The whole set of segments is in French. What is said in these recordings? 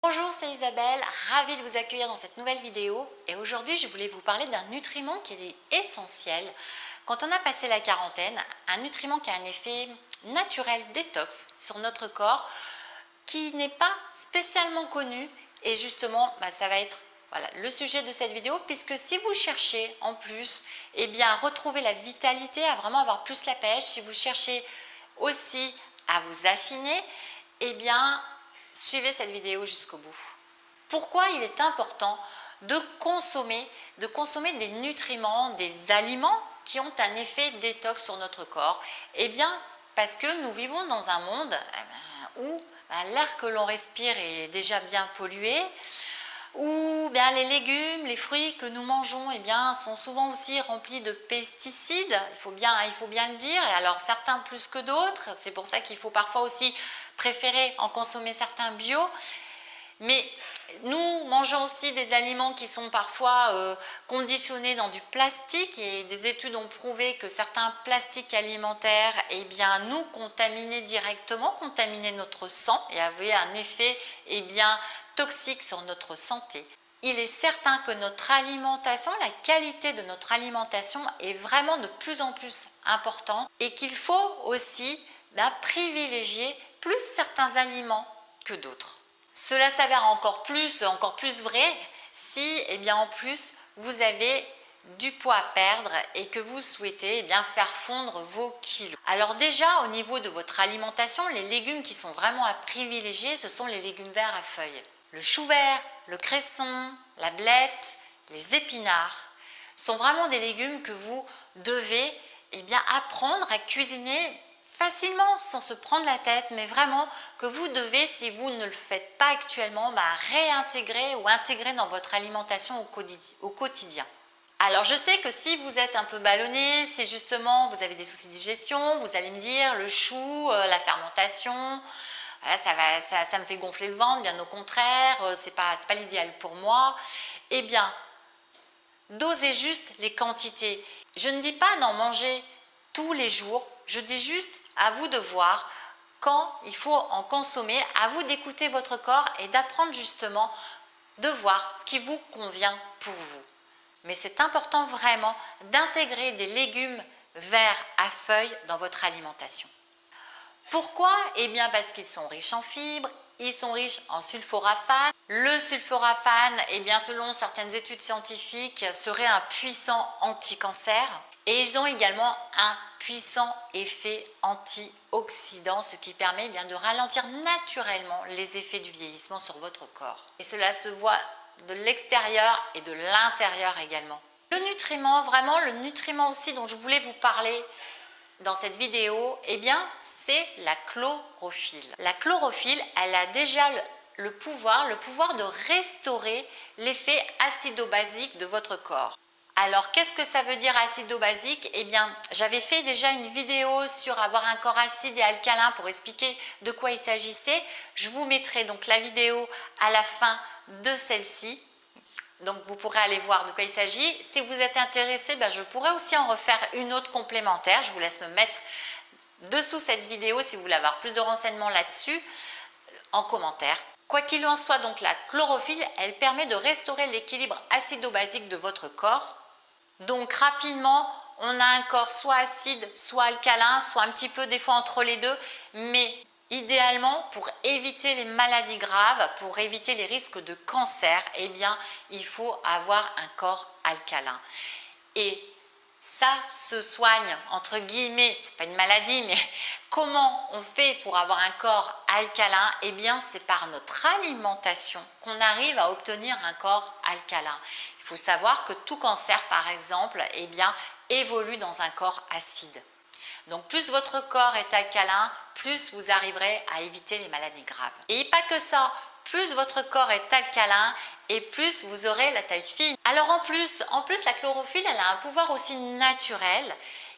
Bonjour, c'est Isabelle, ravie de vous accueillir dans cette nouvelle vidéo et aujourd'hui je voulais vous parler d'un nutriment qui est essentiel quand on a passé la quarantaine, un nutriment qui a un effet naturel détox sur notre corps qui n'est pas spécialement connu et justement ça va être le sujet de cette vidéo puisque si vous cherchez en plus à retrouver la vitalité, à vraiment avoir plus la pêche, si vous cherchez aussi à vous affiner, suivez cette vidéo jusqu'au bout. Pourquoi il est important de consommer des nutriments, des aliments qui ont un effet détox sur notre corps? Parce que nous vivons dans un monde où l'air que l'on respire est déjà bien pollué, où les légumes, les fruits que nous mangeons sont souvent aussi remplis de pesticides, il faut bien le dire, et alors certains plus que d'autres, c'est pour ça qu'il faut parfois aussi préférer en consommer certains bio, mais nous mangeons aussi des aliments qui sont parfois conditionnés dans du plastique et des études ont prouvé que certains plastiques alimentaires nous contaminaient directement, contaminaient notre sang et avaient un effet toxique sur notre santé. Il est certain que notre alimentation, la qualité de notre alimentation est vraiment de plus en plus importante et qu'il faut aussi privilégier plus certains aliments que d'autres. Cela s'avère encore plus vrai si en plus vous avez du poids à perdre et que vous souhaitez faire fondre vos kilos. Alors déjà au niveau de votre alimentation, les légumes qui sont vraiment à privilégier, ce sont les légumes verts à feuilles. Le chou vert, le cresson, la blette, les épinards sont vraiment des légumes que vous devez apprendre à cuisiner facilement, sans se prendre la tête, mais vraiment que vous devez, si vous ne le faites pas actuellement, réintégrer ou intégrer dans votre alimentation au quotidien. Alors je sais que si vous êtes un peu ballonné, si justement vous avez des soucis de digestion, vous allez me dire le chou, la fermentation, ça me fait gonfler le ventre, bien au contraire, c'est pas l'idéal pour moi. Dosez juste les quantités. Je ne dis pas d'en manger tous les jours, je dis juste à vous de voir quand il faut en consommer, à vous d'écouter votre corps et d'apprendre justement de voir ce qui vous convient pour vous. Mais c'est important vraiment d'intégrer des légumes verts à feuilles dans votre alimentation. Pourquoi? Parce qu'ils sont riches en fibres, ils sont riches en sulforaphane. Le sulforaphane, selon certaines études scientifiques, serait un puissant anti-cancer. Et ils ont également un puissant effet antioxydant, ce qui permet de ralentir naturellement les effets du vieillissement sur votre corps. Et cela se voit de l'extérieur et de l'intérieur également. Le nutriment aussi dont je voulais vous parler dans cette vidéo, c'est la chlorophylle. La chlorophylle, elle a déjà le pouvoir de restaurer l'effet acido-basique de votre corps. Alors, qu'est-ce que ça veut dire acido-basique? J'avais fait déjà une vidéo sur avoir un corps acide et alcalin pour expliquer de quoi il s'agissait. Je vous mettrai donc la vidéo à la fin de celle-ci. Donc, vous pourrez aller voir de quoi il s'agit. Si vous êtes intéressé, je pourrais aussi en refaire une autre complémentaire. Je vous laisse me mettre dessous cette vidéo si vous voulez avoir plus de renseignements là-dessus en commentaire. Quoi qu'il en soit, donc la chlorophylle, elle permet de restaurer l'équilibre acido-basique de votre corps. Donc rapidement, on a un corps soit acide, soit alcalin, soit un petit peu des fois entre les deux, mais idéalement, pour éviter les maladies graves, pour éviter les risques de cancer, il faut avoir un corps alcalin. Et ça se soigne, entre guillemets, ce n'est pas une maladie, mais comment on fait pour avoir un corps alcalin? C'est par notre alimentation qu'on arrive à obtenir un corps alcalin. Il faut savoir que tout cancer, par exemple, évolue dans un corps acide. Donc plus votre corps est alcalin, plus vous arriverez à éviter les maladies graves. Et pas que ça, plus votre corps est alcalin et plus vous aurez la taille fine. Alors en plus la chlorophylle, elle a un pouvoir aussi naturel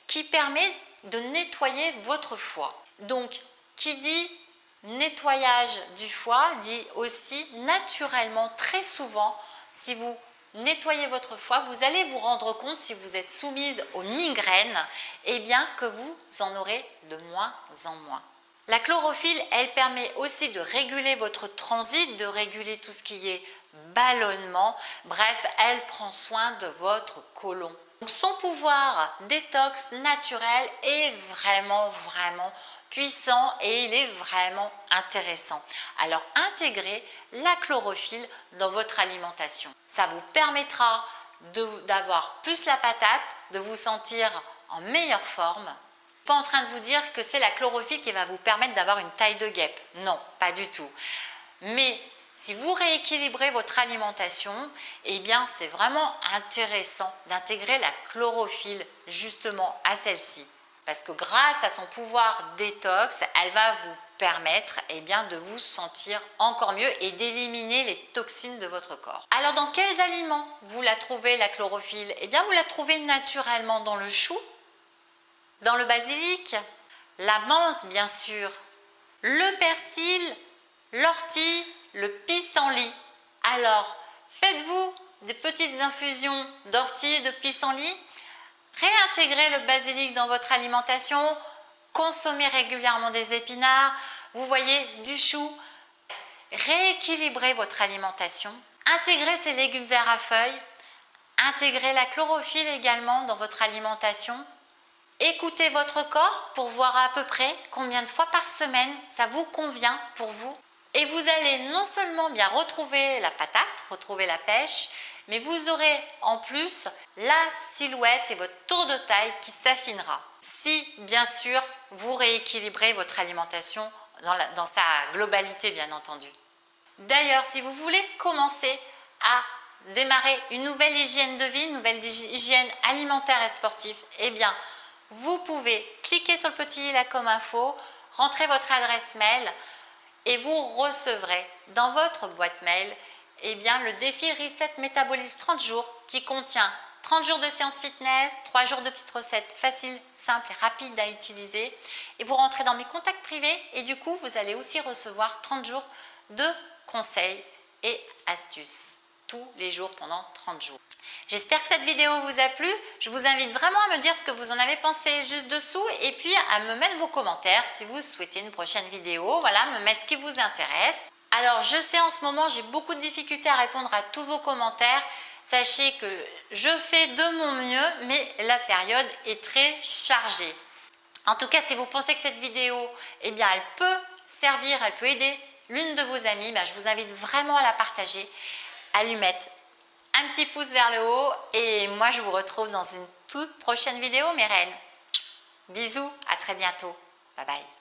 qui permet de nettoyer votre foie. Donc qui dit nettoyage du foie dit aussi naturellement, très souvent, si vous nettoyez votre foie, vous allez vous rendre compte, si vous êtes soumise aux migraines, que vous en aurez de moins en moins. La chlorophylle, elle permet aussi de réguler votre transit, de réguler tout ce qui est ballonnement. Bref, elle prend soin de votre côlon. Donc, son pouvoir détox naturel est vraiment puissant et il est vraiment intéressant. Alors, intégrez la chlorophylle dans votre alimentation. Ça vous permettra d'avoir plus la patate, de vous sentir en meilleure forme. Pas en train de vous dire que c'est la chlorophylle qui va vous permettre d'avoir une taille de guêpe. Non, pas du tout. Mais si vous rééquilibrez votre alimentation, eh bien c'est vraiment intéressant d'intégrer la chlorophylle justement à celle-ci. Parce que grâce à son pouvoir détox, elle va vous permettre eh bien, de vous sentir encore mieux et d'éliminer les toxines de votre corps. Alors dans quels aliments vous la trouvez la chlorophylle? Eh bien vous la trouvez naturellement dans le chou, dans le basilic, la menthe bien sûr, le persil, l'ortie, le pissenlit. Alors faites-vous des petites infusions d'ortie et de pissenlit, réintégrez le basilic dans votre alimentation, consommez régulièrement des épinards, vous voyez, du chou. Rééquilibrez votre alimentation, intégrez ces légumes verts à feuilles, intégrez la chlorophylle également dans votre alimentation. Écoutez votre corps pour voir à peu près combien de fois par semaine ça vous convient pour vous. Et vous allez non seulement bien retrouver la patate, retrouver la pêche, mais vous aurez en plus la silhouette et votre tour de taille qui s'affinera. Si bien sûr vous rééquilibrez votre alimentation dans sa globalité bien entendu. D'ailleurs, si vous voulez commencer à démarrer une nouvelle hygiène de vie, une nouvelle hygiène alimentaire et sportive, eh bien vous pouvez cliquer sur le petit i là comme info, rentrer votre adresse mail et vous recevrez dans votre boîte mail eh bien, le défi Reset Métabolisme 30 jours qui contient 30 jours de séance fitness, 3 jours de petites recettes faciles, simples et rapides à utiliser. Et vous rentrez dans mes contacts privés et du coup, vous allez aussi recevoir 30 jours de conseils et astuces tous les jours pendant 30 jours. J'espère que cette vidéo vous a plu. Je vous invite vraiment à me dire ce que vous en avez pensé juste dessous et puis à me mettre vos commentaires si vous souhaitez une prochaine vidéo. Voilà, me mettre ce qui vous intéresse. Alors, je sais en ce moment, j'ai beaucoup de difficultés à répondre à tous vos commentaires. Sachez que je fais de mon mieux, mais la période est très chargée. En tout cas, si vous pensez que cette vidéo, eh bien, elle peut servir, elle peut aider l'une de vos amies, je vous invite vraiment à la partager, à lui mettre un petit pouce vers le haut et moi, je vous retrouve dans une toute prochaine vidéo, mes reines. Bisous, à très bientôt. Bye bye.